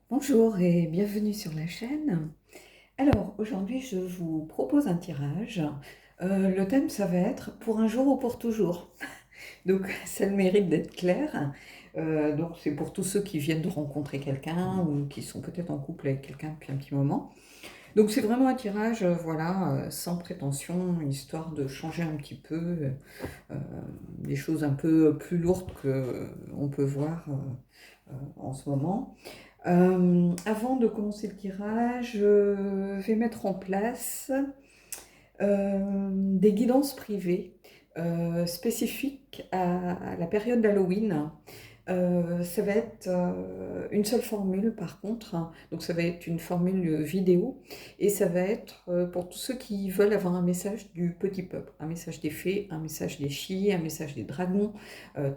Bonjour et bienvenue sur la chaîne. Alors aujourd'hui je vous propose un tirage. Le thème ça va être pour un jour ou pour toujours. Donc ça a le mérite d'être clair. Donc c'est pour tous ceux qui viennent de rencontrer quelqu'un ou qui sont peut-être en couple avec quelqu'un depuis un petit moment. Donc c'est vraiment un tirage voilà, sans prétention, histoire de changer un petit peu euh, des choses un peu plus lourdes qu'on peut voir en ce moment. Avant de commencer le tirage, je vais mettre en place des guidances privées spécifiques à la période d'Halloween. Ça va être une seule formule par contre, hein. Donc ça va être une formule vidéo et ça va être pour tous ceux qui veulent avoir un message du petit peuple, un message des fées, un message des chis, un message des dragons,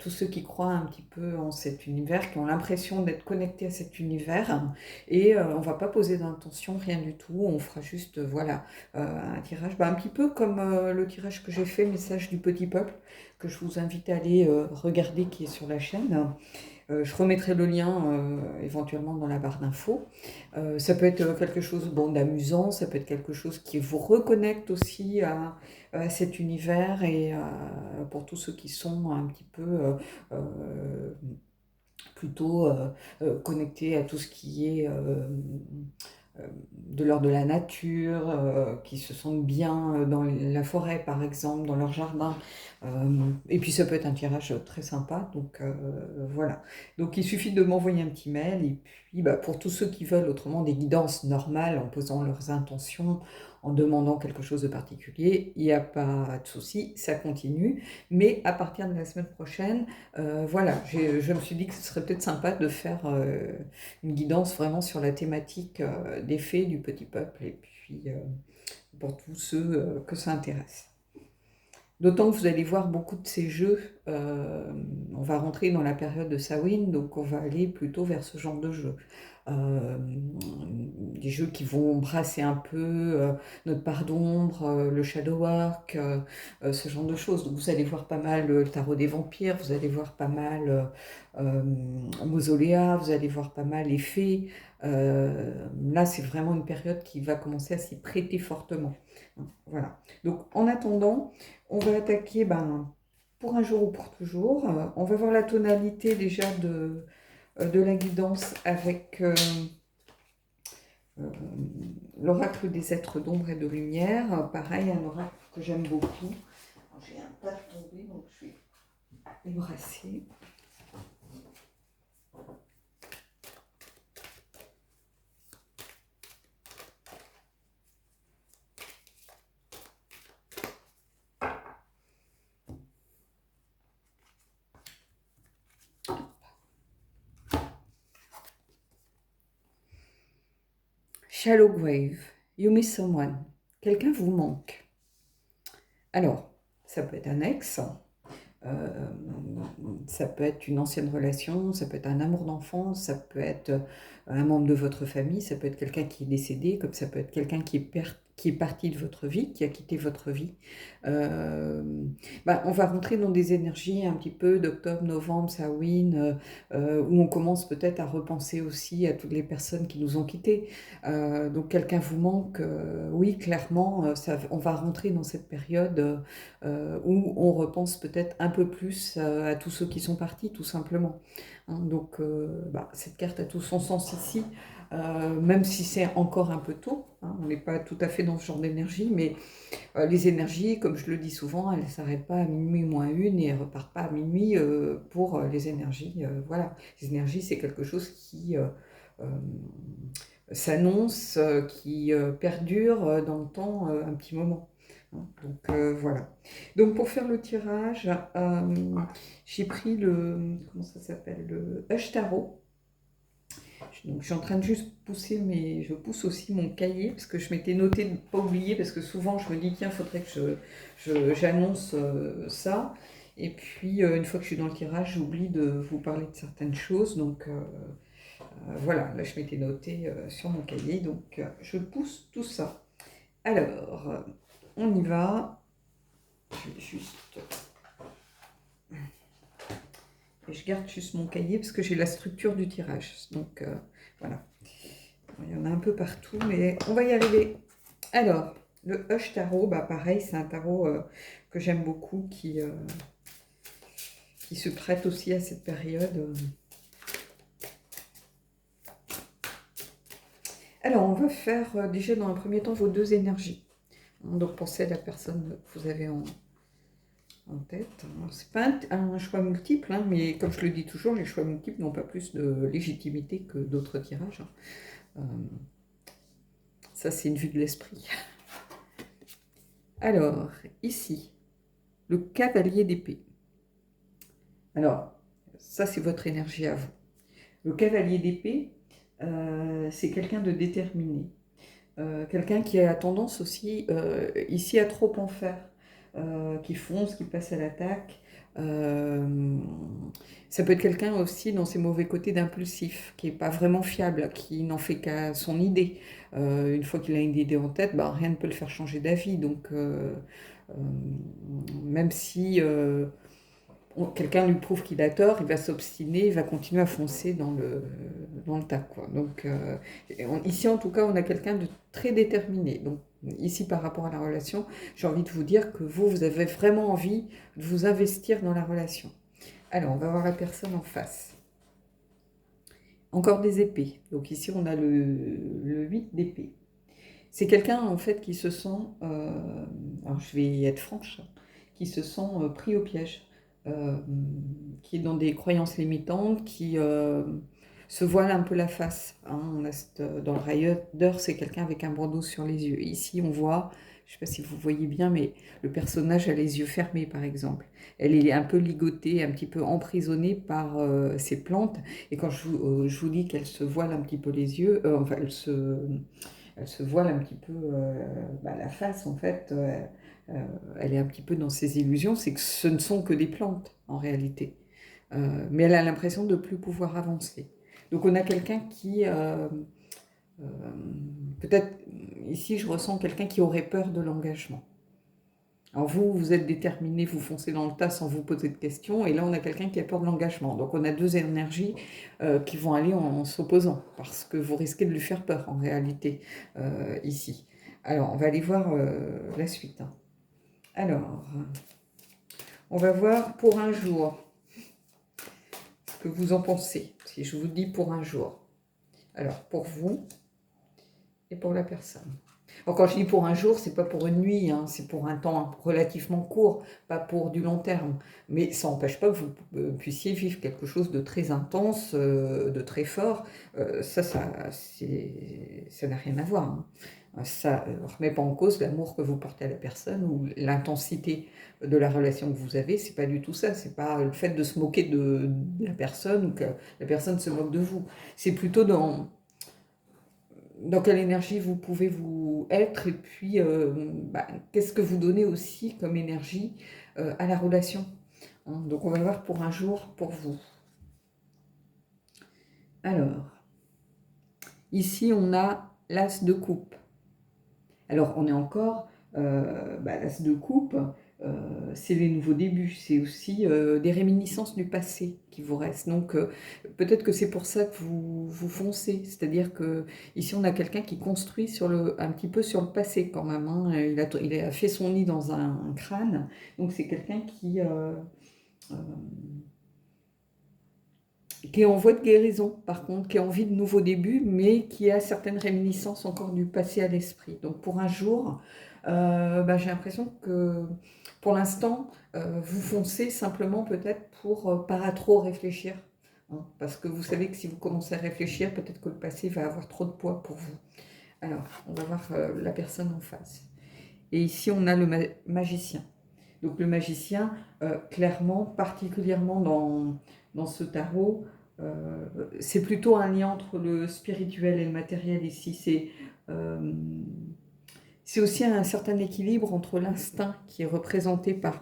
tous ceux qui croient un petit peu en cet univers, qui ont l'impression d'être connectés à cet univers. Et on va pas poser d'intention, rien du tout, on fera juste voilà un tirage, un petit peu comme le tirage que j'ai fait, message du petit peuple, que je vous invite à aller regarder, qui est sur la chaîne. Je remettrai le lien éventuellement dans la barre d'infos. Ça peut être quelque chose bon, d'amusant, ça peut être quelque chose qui vous reconnecte aussi à cet univers et pour tous ceux qui sont un petit peu plutôt connectés à tout ce qui est de l'ordre de la nature, qui se sentent bien dans la forêt par exemple, dans leur jardin. Et puis ça peut être un tirage très sympa, donc voilà. Donc il suffit de m'envoyer un petit mail et puis pour tous ceux qui veulent autrement des guidances normales en posant leurs intentions, en demandant quelque chose de particulier, il n'y a pas de souci, ça continue. Mais à partir de la semaine prochaine, voilà, je me suis dit que ce serait peut-être sympa de faire une guidance vraiment sur la thématique des fées du petit peuple et puis pour tous ceux que ça intéresse. D'autant que vous allez voir beaucoup de ces jeux, on va rentrer dans la période de Samhain, donc on va aller plutôt vers ce genre de jeu. Euh, des jeux qui vont brasser un peu notre part d'ombre, le shadow work, ce genre de choses. Donc vous allez voir pas mal le tarot des vampires, vous allez voir pas mal Mausoléa, vous allez voir pas mal les fées. Là c'est vraiment une période qui va commencer à s'y prêter fortement. Voilà. Donc en attendant, on va attaquer pour un jour ou pour toujours. On va voir la tonalité déjà de la guidance avec euh, l'oracle des êtres d'ombre et de lumière. Pareil, un oracle que j'aime beaucoup. J'ai un tas de tombé, donc je vais les brasser. Shallow grave, you miss someone. Quelqu'un vous manque. Alors, ça peut être un ex, ça peut être une ancienne relation, ça peut être un amour d'enfance, ça peut être un membre de votre famille, ça peut être quelqu'un qui est décédé, comme ça peut être quelqu'un qui est parti de votre vie, qui a quitté votre vie. Euh, on va rentrer dans des énergies un petit peu d'octobre, novembre, Samhain, où on commence peut-être à repenser aussi à toutes les personnes qui nous ont quittés. Donc quelqu'un vous manque, oui, clairement, on va rentrer dans cette période où on repense peut-être un peu plus à tous ceux qui sont partis, tout simplement. Hein, donc, cette carte a tout son sens ici, même si c'est encore un peu tôt. Hein, on n'est pas tout à fait dans ce genre d'énergie, mais les énergies, comme je le dis souvent, elles ne s'arrêtent pas à minuit moins une et elles ne repartent pas à minuit pour les énergies. Voilà, les énergies, c'est quelque chose qui euh, s'annonce, qui perdure dans le temps un petit moment. Donc voilà. Donc pour faire le tirage, j'ai pris comment ça s'appelle, le Hush Tarot. Donc je suis en train de juste pousser, mais je pousse aussi mon cahier parce que je m'étais noté de ne pas oublier parce que souvent je me dis tiens, il faudrait que j'annonce ça. Et puis une fois que je suis dans le tirage, j'oublie de vous parler de certaines choses. Donc voilà, là je m'étais noté sur mon cahier, donc je pousse tout ça. Alors, on y va. Je vais juste... Et je garde juste mon cahier parce que j'ai la structure du tirage. Donc voilà. Il y en a un peu partout, mais on va y arriver. Alors, le Hush Tarot, bah pareil, c'est un tarot que j'aime beaucoup, qui se prête aussi à cette période. Alors, on va faire déjà dans un premier temps vos deux énergies. Donc, pensez à la personne que vous avez en tête. C'est pas un choix multiple, hein, mais comme je le dis toujours, les choix multiples n'ont pas plus de légitimité que d'autres tirages. Ça, c'est une vue de l'esprit. Alors, ici, le cavalier d'épée. Alors, ça, c'est votre énergie à vous. Le cavalier d'épée, c'est quelqu'un de déterminé. Quelqu'un qui a tendance aussi, ici, à trop en faire. Qui fonce, qui passe à l'attaque. Ça peut être quelqu'un aussi dans ses mauvais côtés d'impulsif, qui n'est pas vraiment fiable, qui n'en fait qu'à son idée. Une fois qu'il a une idée en tête, bah, rien ne peut le faire changer d'avis. Donc, même si quelqu'un lui prouve qu'il a tort, il va s'obstiner, il va continuer à foncer dans le tas, quoi. Donc, ici, en tout cas, on a quelqu'un de très déterminé. Donc, ici, par rapport à la relation, j'ai envie de vous dire que vous avez vraiment envie de vous investir dans la relation. Alors, on va voir la personne en face. Encore des épées. Donc ici, on a le 8 d'épée. C'est quelqu'un, en fait, qui se sent, alors je vais être franche, qui se sent pris au piège, qui est dans des croyances limitantes, qui se voile un peu la face. Hein. Dans le rider, c'est quelqu'un avec un bandeau sur les yeux. Ici, on voit, je ne sais pas si vous voyez bien, mais le personnage a les yeux fermés, par exemple. Elle est un peu ligotée, un petit peu emprisonnée par ses plantes. Et quand je vous dis qu'elle se voile un petit peu les yeux, enfin, elle se voile un petit peu la face, en fait. Elle est un petit peu dans ses illusions, c'est que ce ne sont que des plantes, en réalité. Mais elle a l'impression de ne plus pouvoir avancer. Donc on a quelqu'un qui, peut-être, ici je ressens quelqu'un qui aurait peur de l'engagement. Alors vous êtes déterminé, vous foncez dans le tas sans vous poser de questions, et là on a quelqu'un qui a peur de l'engagement. Donc on a deux énergies qui vont aller en s'opposant, parce que vous risquez de lui faire peur en réalité, ici. Alors on va aller voir la suite. Hein. Alors, on va voir pour un jour ce que vous en pensez, si je vous dis pour un jour. Alors, pour vous et pour la personne. Alors, quand je dis pour un jour, c'est pas pour une nuit, hein, c'est pour un temps relativement court, pas pour du long terme. Mais ça n'empêche pas que vous puissiez vivre quelque chose de très intense, de très fort. Ça n'a rien à voir. Hein. Ça ne remet pas en cause l'amour que vous portez à la personne ou l'intensité de la relation que vous avez. C'est pas du tout ça. C'est pas le fait de se moquer de la personne ou que la personne se moque de vous. C'est plutôt dans quelle énergie vous pouvez vous être et puis qu'est-ce que vous donnez aussi comme énergie à la relation. Hein. Donc on va voir pour un jour pour vous. Alors, ici on a l'as de coupe. Alors on est encore, l'as de coupe, c'est les nouveaux débuts, c'est aussi des réminiscences du passé qui vous restent. Donc peut-être que c'est pour ça que vous foncez, c'est-à-dire que ici on a quelqu'un qui construit un petit peu sur le passé quand même. Hein. Il a fait son nid dans un crâne, donc c'est quelqu'un qui est en voie de guérison, par contre, qui a envie de nouveaux débuts, mais qui a certaines réminiscences encore du passé à l'esprit. Donc pour un jour, j'ai l'impression que pour l'instant, vous foncez simplement peut-être pour pas trop réfléchir. Hein, parce que vous savez que si vous commencez à réfléchir, peut-être que le passé va avoir trop de poids pour vous. Alors, on va voir la personne en face. Et ici, on a le magicien. Donc le magicien, clairement, particulièrement dans ce tarot, c'est plutôt un lien entre le spirituel et le matériel ici. C'est aussi un certain équilibre entre l'instinct qui est représenté par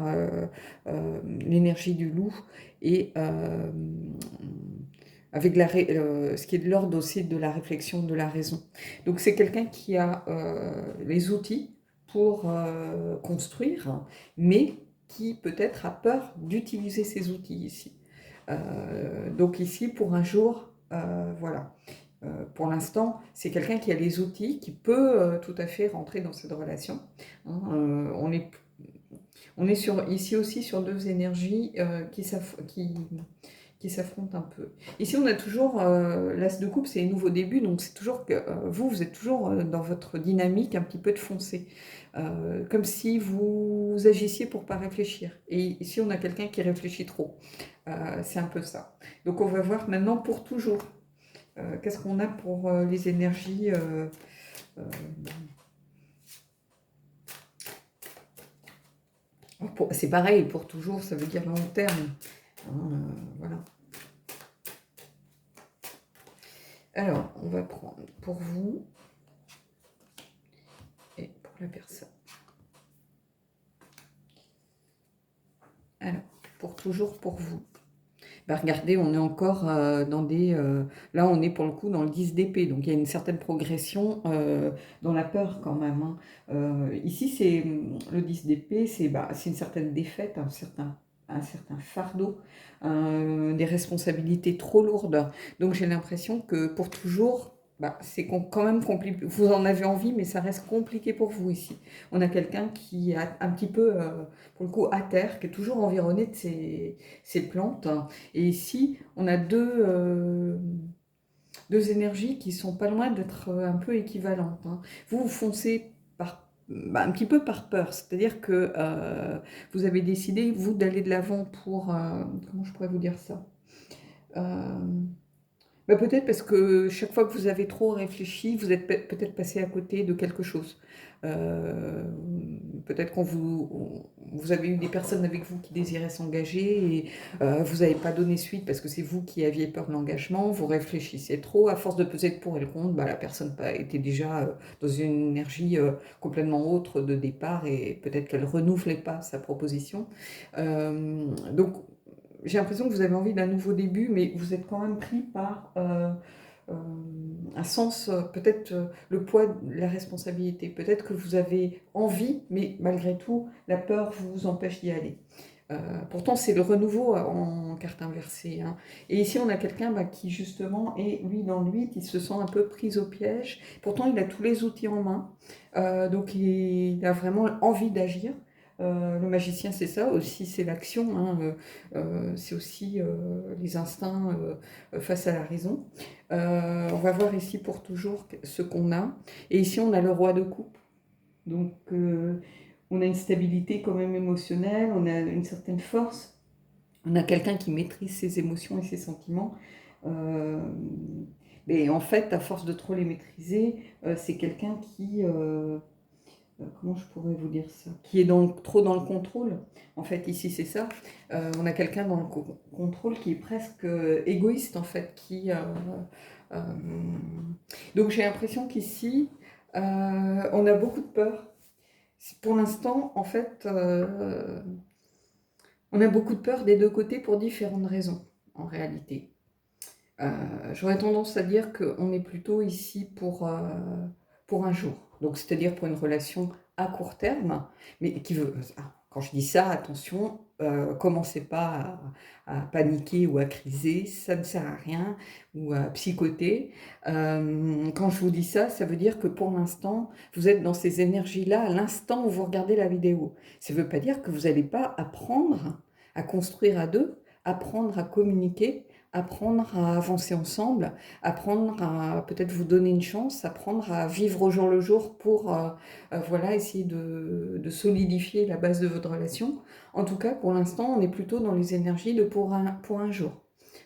l'énergie du loup et avec ce qui est de l'ordre aussi de la réflexion, de la raison. Donc c'est quelqu'un qui a les outils pour construire, mais qui peut-être a peur d'utiliser ces outils ici. Donc ici, pour un jour, voilà. pour l'instant, c'est quelqu'un qui a les outils, qui peut tout à fait rentrer dans cette relation. Hein. On est ici aussi sur deux énergies qui s'affrontent un peu. Ici, on a toujours l'as de coupe, c'est les nouveaux débuts, donc c'est toujours que vous êtes toujours dans votre dynamique un petit peu de foncé, comme si vous agissiez pour pas réfléchir. Et ici, on a quelqu'un qui réfléchit trop. C'est un peu ça. Donc, on va voir maintenant pour toujours. Qu'est-ce qu'on a pour les énergies c'est pareil, pour toujours, ça veut dire long terme. Hein, voilà. Alors, on va prendre pour vous et pour la personne. Alors, pour toujours pour vous. Bah, regardez, on est encore dans des... là, on est pour le coup dans le 10 d'épée, donc il y a une certaine progression dans la peur quand même. Hein. Ici, c'est le 10 d'épée, c'est une certaine défaite, un certain fardeau, des responsabilités trop lourdes. Donc j'ai l'impression que pour toujours, c'est quand même compliqué. Vous en avez envie, mais ça reste compliqué pour vous ici. On a quelqu'un qui est un petit peu, pour le coup, à terre, qui est toujours environné de ses plantes. Et ici, on a deux énergies qui sont pas loin d'être un peu équivalentes. Hein. Vous foncez un petit peu par peur, c'est-à-dire que vous avez décidé, vous, d'aller de l'avant pour... comment je pourrais vous dire ça peut-être parce que chaque fois que vous avez trop réfléchi, vous êtes peut-être passé à côté de quelque chose. Euh, Peut-être vous avez eu des personnes avec vous qui désiraient s'engager et vous n'avez pas donné suite parce que c'est vous qui aviez peur de l'engagement, vous réfléchissez trop, à force de peser le pour et le contre, la personne était déjà dans une énergie complètement autre de départ et peut-être qu'elle ne renouvelait pas sa proposition. Donc, j'ai l'impression que vous avez envie d'un nouveau début, mais vous êtes quand même pris par euh, un sens, peut-être le poids de la responsabilité. Peut-être que vous avez envie, mais malgré tout, la peur vous empêche d'y aller. Pourtant, c'est le renouveau en carte inversée. Hein. Et ici, on a quelqu'un qui, justement, est, lui, dans le 8, il se sent un peu pris au piège. Pourtant, il a tous les outils en main. Donc, il a vraiment envie d'agir. Le magicien, c'est ça aussi, c'est l'action. Hein. C'est aussi les instincts face à la raison. On va voir ici pour toujours ce qu'on a. Et ici, on a le roi de coupe. Donc, on a une stabilité quand même émotionnelle, on a une certaine force, on a quelqu'un qui maîtrise ses émotions et ses sentiments. Mais en fait, à force de trop les maîtriser, c'est quelqu'un qui, comment je pourrais vous dire ça, qui est trop dans le contrôle. En fait, ici, c'est ça. On a quelqu'un dans le contrôle qui est presque égoïste, en fait. Euh, donc, j'ai l'impression qu'ici, on a beaucoup de peur. Pour l'instant, en fait, on a beaucoup de peur des deux côtés pour différentes raisons, en réalité. J'aurais tendance à dire qu'on est plutôt ici pour un jour. Donc, c'est-à-dire pour une relation à court terme, mais qui veut... Quand je dis ça, attention, commencez pas à paniquer ou à criser, ça ne sert à rien, ou à psychoter. Quand je vous dis ça, ça veut dire que pour l'instant, vous êtes dans ces énergies-là à l'instant où vous regardez la vidéo. Ça ne veut pas dire que vous n'allez pas apprendre à construire à deux, apprendre à communiquer, apprendre à avancer ensemble, apprendre à peut-être vous donner une chance, apprendre à vivre au jour le jour pour voilà, essayer de solidifier la base de votre relation. En tout cas, pour l'instant, on est plutôt dans les énergies de pour un jour.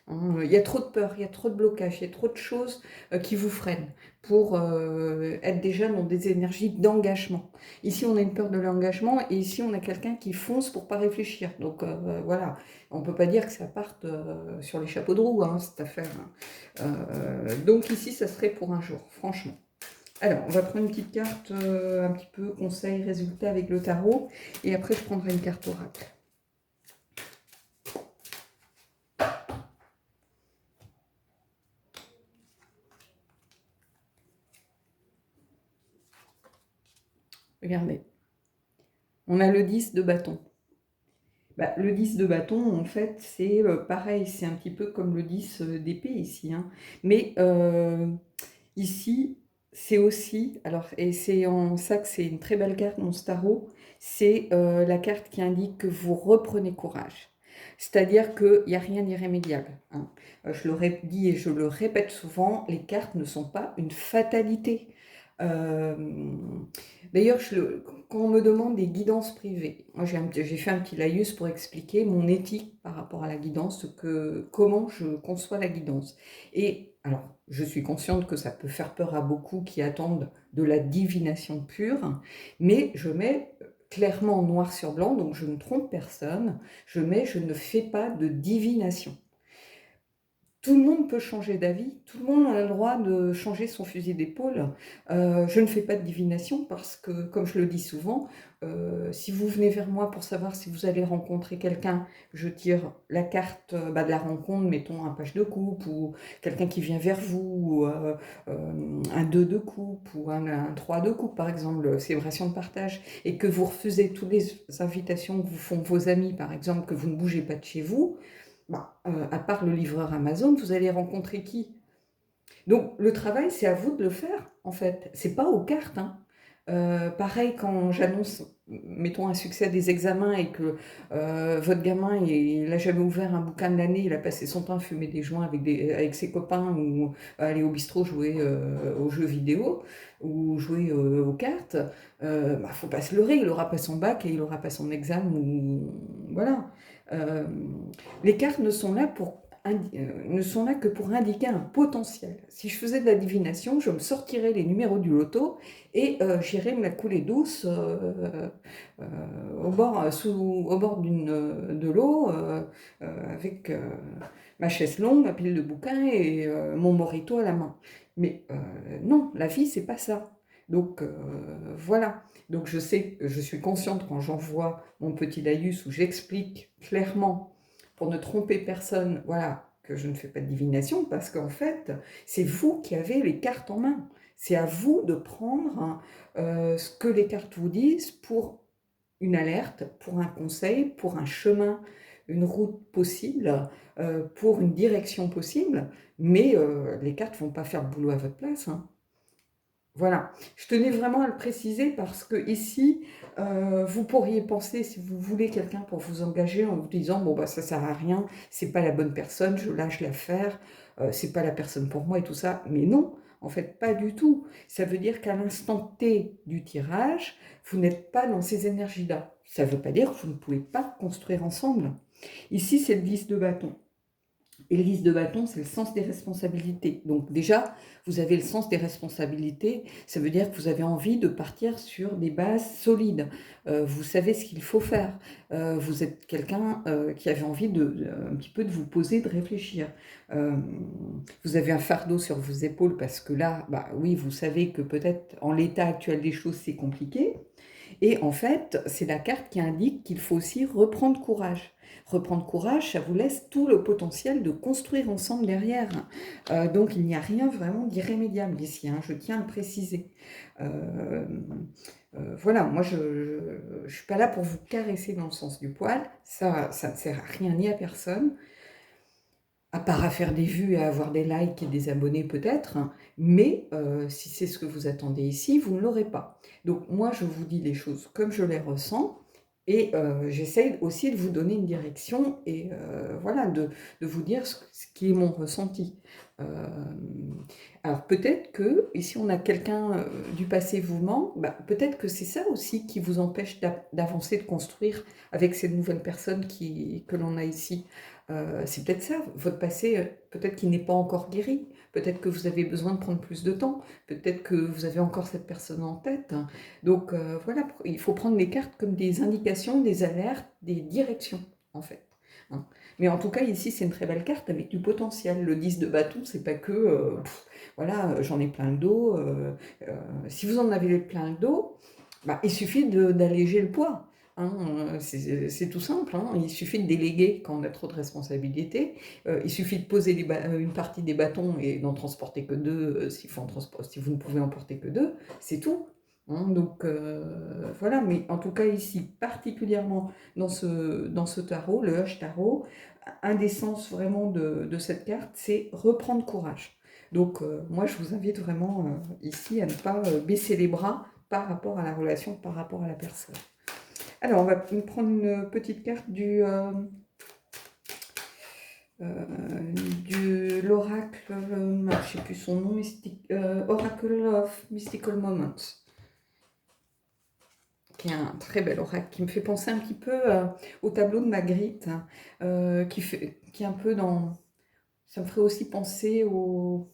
Hein. Il y a trop de peur, il y a trop de blocage, il y a trop de choses qui vous freinent pour être déjà dans des énergies d'engagement. Ici, on a une peur de l'engagement et ici, on a quelqu'un qui fonce pour pas réfléchir. Donc voilà, on ne peut pas dire que ça parte sur les chapeaux de roue, hein, cette affaire. Donc ici, ça serait pour un jour, franchement. Alors, on va prendre une petite carte, un petit peu conseil, résultat avec le tarot. Et après, je prendrai une carte oracle. Regardez. On a le 10 de bâton. Le 10 de bâton, en fait, c'est pareil. C'est un petit peu comme le 10 d'épée ici. Hein. Mais Ici, c'est aussi, alors, et c'est en ça que c'est une très belle carte, mon tarot, c'est la carte qui indique que vous reprenez courage. C'est-à-dire qu'il n'y a rien d'irrémédiable, hein. Je le dit et je le répète souvent, les cartes ne sont pas une fatalité. Euh, D'ailleurs, quand on me demande des guidances privées, moi j'ai fait un petit laïus pour expliquer mon éthique par rapport à la guidance, comment je conçois la guidance. Et alors, je suis consciente que ça peut faire peur à beaucoup qui attendent de la divination pure, mais je mets clairement en noir sur blanc, donc je ne trompe personne, je ne fais pas de divination. Tout le monde peut changer d'avis, tout le monde a le droit de changer son fusil d'épaule. Je ne fais pas de divination parce que, comme je le dis souvent, si vous venez vers moi pour savoir si vous allez rencontrer quelqu'un, je tire la carte de la rencontre, mettons un page de coupe, ou quelqu'un qui vient vers vous, ou un 2 de coupe, ou un 3 de coupe, par exemple, célébration de partage, et que vous refusez toutes les invitations que vous font vos amis, par exemple, que vous ne bougez pas de chez vous, à part le livreur Amazon, vous allez rencontrer qui? Donc le travail, c'est à vous de le faire, en fait. C'est pas aux cartes, hein. Pareil, quand j'annonce, mettons, un succès des examens et que votre gamin, il n'a jamais ouvert un bouquin de l'année, il a passé son temps à fumer des joints avec ses copains ou à aller au bistrot jouer aux jeux vidéo ou jouer aux cartes, faut pas se leurrer, il aura pas son bac et il aura pas son examen. Voilà. Euh, les cartes ne sont là que pour indiquer un potentiel. Si je faisais de la divination, je me sortirais les numéros du loto et j'irais me la couler douce au bord de l'eau avec ma chaise longue, ma pile de bouquins et mon morito à la main. Mais non, la vie, c'est pas ça. Donc voilà. Donc je suis consciente quand j'envoie mon petit laïus où j'explique clairement pour ne tromper personne, voilà, que je ne fais pas de divination, parce qu'en fait, c'est vous qui avez les cartes en main. C'est à vous de prendre ce que les cartes vous disent pour une alerte, pour un conseil, pour un chemin, une route possible, pour une direction possible, mais les cartes ne vont pas faire le boulot à votre place, hein. Voilà, je tenais vraiment à le préciser parce que ici, vous pourriez penser, si vous voulez quelqu'un pour vous engager, en vous disant, bon, bah, ça sert à rien, c'est pas la bonne personne, je lâche l'affaire, c'est pas la personne pour moi et tout ça. Mais non, en fait, pas du tout. Ça veut dire qu'à l'instant T du tirage, vous n'êtes pas dans ces énergies-là. Ça veut pas dire que vous ne pouvez pas construire ensemble. Ici, c'est le 10 de bâton. Et le 10 de bâton, c'est le sens des responsabilités. Donc déjà, vous avez le sens des responsabilités, ça veut dire que vous avez envie de partir sur des bases solides. Vous savez ce qu'il faut faire. Vous êtes quelqu'un qui avait envie un petit peu de vous poser, de réfléchir. Vous avez un fardeau sur vos épaules parce que là, oui, vous savez que peut-être en l'état actuel des choses, c'est compliqué. Et en fait, c'est la carte qui indique qu'il faut aussi reprendre courage. Reprendre courage, ça vous laisse tout le potentiel de construire ensemble derrière. Donc il n'y a rien vraiment d'irrémédiable ici, hein, je tiens à le préciser. Voilà, moi je ne suis pas là pour vous caresser dans le sens du poil, ça ne sert à rien ni à personne, à part à faire des vues et à avoir des likes et des abonnés peut-être, hein, mais si c'est ce que vous attendez ici, vous ne l'aurez pas. Donc moi, je vous dis les choses comme je les ressens, et j'essaye aussi de vous donner une direction, et voilà, de vous dire ce qui est mon ressenti. Euh, alors peut-être que, ici on a quelqu'un du passé vous ment, peut-être que c'est ça aussi qui vous empêche d'avancer, de construire avec ces nouvelles personnes que l'on a ici. C'est peut-être ça, votre passé, peut-être qu'il n'est pas encore guéri, peut-être que vous avez besoin de prendre plus de temps, peut-être que vous avez encore cette personne en tête. Donc voilà, il faut prendre les cartes comme des indications, des alertes, des directions, en fait, hein. Mais en tout cas, ici, c'est une très belle carte avec du potentiel. Le 10 de bâton, c'est pas que, voilà, j'en ai plein le dos. Si vous en avez plein le dos, il suffit d'alléger le poids, hein, c'est tout simple, hein. Il suffit de déléguer quand on a trop de responsabilités. Il suffit de poser une partie des bâtons et d'en transporter que deux si vous ne pouvez en porter que deux, c'est tout, hein. Donc voilà, mais en tout cas ici, particulièrement dans ce tarot, le Hush Tarot, un des sens vraiment de cette carte, c'est reprendre courage. Donc, moi, je vous invite vraiment ici à ne pas baisser les bras par rapport à la relation, par rapport à la personne. Alors, on va prendre une petite carte de l'oracle, je ne sais plus son nom, Oracle of Mystical Moments, qui est un très bel oracle, qui me fait penser un petit peu au tableau de Magritte, qui est un peu dans... Ça me ferait aussi penser au...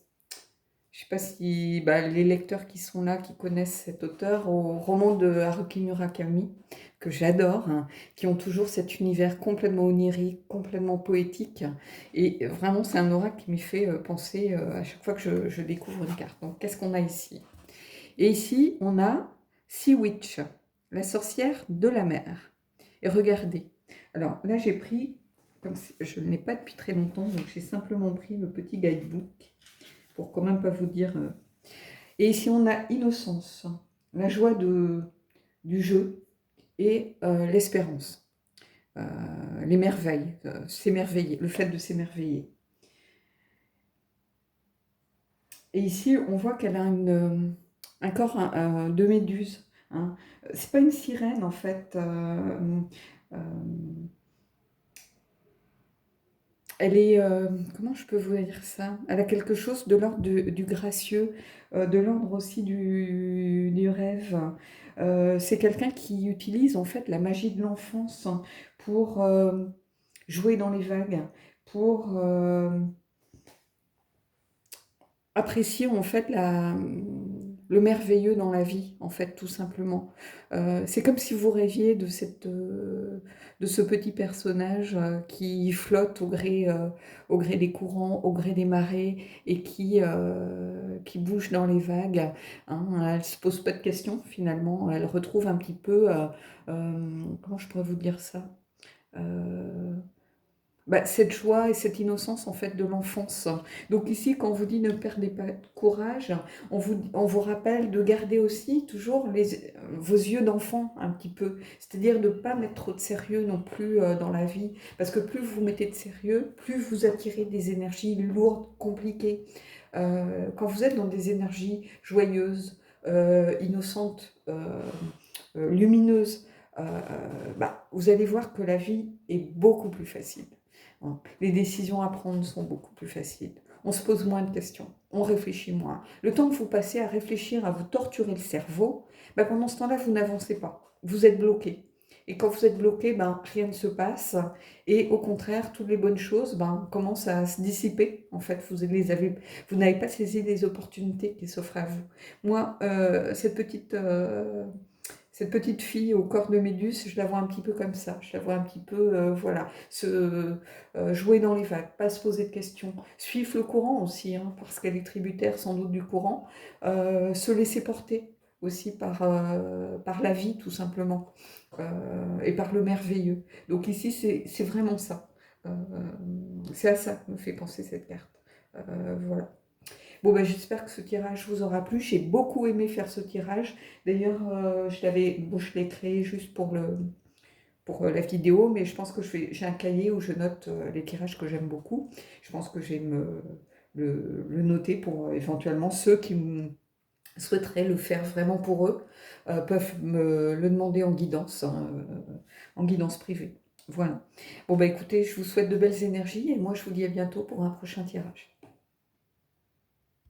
Je ne sais pas si les lecteurs qui sont là, qui connaissent cet auteur, au roman de Haruki Murakami, que j'adore, hein, qui ont toujours cet univers complètement onirique, complètement poétique. Et vraiment, c'est un oracle qui m'y fait penser à chaque fois que je découvre une carte. Donc, qu'est-ce qu'on a ici? Et ici, on a Sea Witch, la sorcière de la mer. Et regardez. Alors là, j'ai pris, comme je ne l'ai pas depuis très longtemps, donc j'ai simplement pris le petit guidebook pour quand même pas vous dire. Et ici, on a innocence, la joie du jeu et l'espérance, les merveilles, s'émerveiller, le fait de s'émerveiller. Et ici, on voit qu'elle a un corps de méduse. Hein. C'est pas une sirène en fait. Elle est, comment je peux vous dire ça? Elle a quelque chose de l'ordre du gracieux, de l'ordre aussi du rêve. C'est quelqu'un qui utilise en fait la magie de l'enfance pour jouer dans les vagues, pour apprécier en fait le merveilleux dans la vie, en fait, tout simplement. C'est comme si vous rêviez de ce petit personnage qui flotte au gré des courants, au gré des marées et qui bouge dans les vagues. Hein. Elle ne se pose pas de questions finalement. Elle retrouve un petit peu, comment je pourrais vous dire ça? Cette joie et cette innocence en fait de l'enfance. Donc ici, quand on vous dit ne perdez pas de courage, on vous rappelle de garder aussi toujours vos yeux d'enfant un petit peu. C'est-à-dire de ne pas mettre trop de sérieux non plus dans la vie. Parce que plus vous mettez de sérieux, plus vous attirez des énergies lourdes, compliquées. Quand vous êtes dans des énergies joyeuses, innocentes, lumineuses, vous allez voir que la vie est beaucoup plus facile. Les décisions à prendre sont beaucoup plus faciles. On se pose moins de questions, on réfléchit moins. Le temps que vous passez à réfléchir, à vous torturer le cerveau, pendant ce temps-là, vous n'avancez pas. Vous êtes bloqué. Et quand vous êtes bloqué, rien ne se passe. Et au contraire, toutes les bonnes choses commencent à se dissiper. En fait, vous n'avez pas saisi les opportunités qui s'offrent à vous. Moi, cette petite fille au corps de méduse, je la vois un petit peu comme ça. Je la vois un petit peu, jouer dans les vagues, pas se poser de questions. Suivre le courant aussi, hein, parce qu'elle est tributaire sans doute du courant. Se laisser porter aussi par la vie, tout simplement, et par le merveilleux. Donc ici, c'est vraiment ça. C'est à ça que me fait penser cette carte. Voilà. Bon, j'espère que ce tirage vous aura plu. J'ai beaucoup aimé faire ce tirage. D'ailleurs, je l'ai créé juste pour la vidéo, mais je pense que j'ai un cahier où je note les tirages que j'aime beaucoup. Je pense que je vais le noter pour éventuellement ceux qui souhaiteraient le faire vraiment pour eux, peuvent me le demander en guidance, hein, en guidance privée. Voilà. Bon, écoutez, je vous souhaite de belles énergies et moi, je vous dis à bientôt pour un prochain tirage.